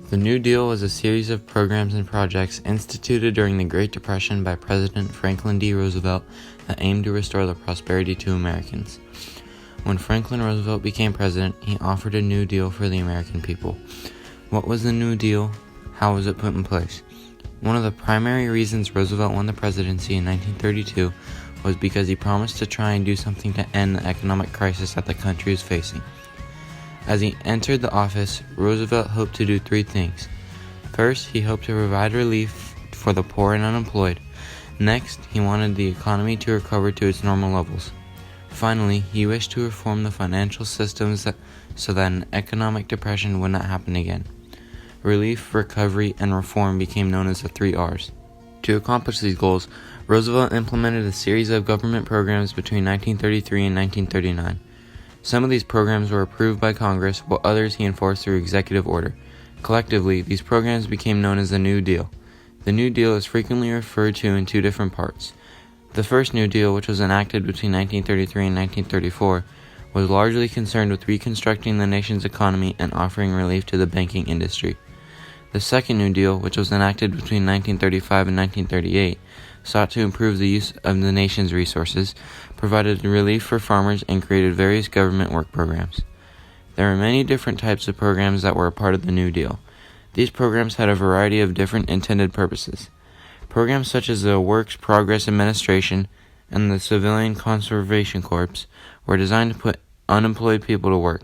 The New Deal was a series of programs and projects instituted during the Great Depression by President Franklin D. Roosevelt that aimed to restore the prosperity to Americans. When Franklin Roosevelt became president, he offered a new deal for the American people. What was the New Deal? How was it put in place? One of the primary reasons Roosevelt won the presidency in 1932 was because he promised to try and do something to end the economic crisis that the country is facing. As he entered the office, Roosevelt hoped to do three things. First, he hoped to provide relief for the poor and unemployed. Next, he wanted the economy to recover to its normal levels. Finally, he wished to reform the financial systems so that an economic depression would not happen again. Relief, recovery, and reform became known as the 3 R's. To accomplish these goals, Roosevelt implemented a series of government programs between 1933 and 1939. Some of these programs were approved by Congress, while others he enforced through executive order. Collectively, these programs became known as the New Deal. The New Deal is frequently referred to in two different parts. The first New Deal, which was enacted between 1933 and 1934, was largely concerned with reconstructing the nation's economy and offering relief to the banking industry. The second New Deal, which was enacted between 1935 and 1938, sought to improve the use of the nation's resources, provided relief for farmers, and created various government work programs. There are many different types of programs that were a part of the New Deal. These programs had a variety of different intended purposes. Programs such as the Works Progress Administration and the Civilian Conservation Corps were designed to put unemployed people to work.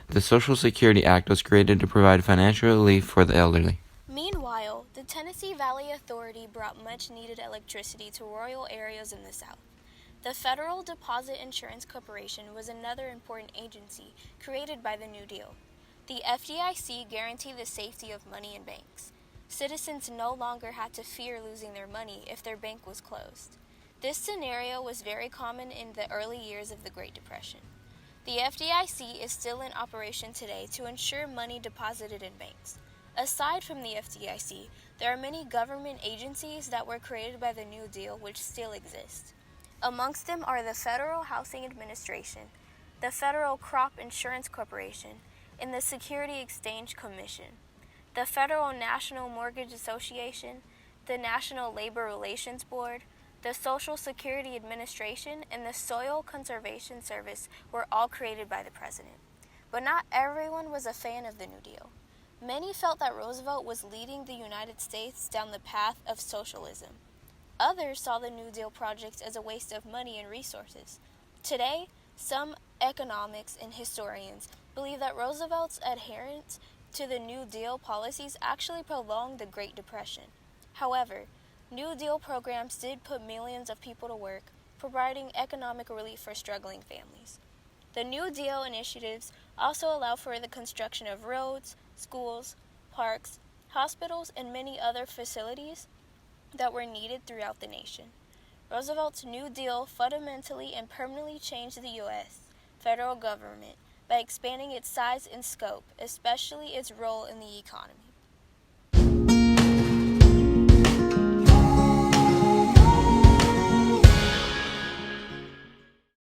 The Social Security Act was created to provide financial relief for the elderly. Meanwhile, the Tennessee Valley Authority brought much-needed electricity to rural areas in the South. The Federal Deposit Insurance Corporation was another important agency created by the New Deal. The FDIC guaranteed the safety of money in banks. Citizens no longer had to fear losing their money if their bank was closed. This scenario was very common in the early years of the Great Depression. The FDIC is still in operation today to ensure money deposited in banks. Aside from the FDIC, there are many government agencies that were created by the New Deal which still exist. Amongst them are the Federal Housing Administration, the Federal Crop Insurance Corporation, and the Security Exchange Commission, the Federal National Mortgage Association, the National Labor Relations Board, the Social Security Administration, and the Soil Conservation Service were all created by the president. But not everyone was a fan of the New Deal. Many felt that Roosevelt was leading the United States down the path of socialism. Others saw the New Deal project as a waste of money and resources. Today, some economics and historians believe that Roosevelt's adherence to the New Deal policies actually prolonged the Great Depression. However, New Deal programs did put millions of people to work, providing economic relief for struggling families. The New Deal initiatives also allow for the construction of roads, schools, parks, hospitals, and many other facilities that were needed throughout the nation. Roosevelt's New Deal fundamentally and permanently changed the U.S. federal government by expanding its size and scope, especially its role in the economy.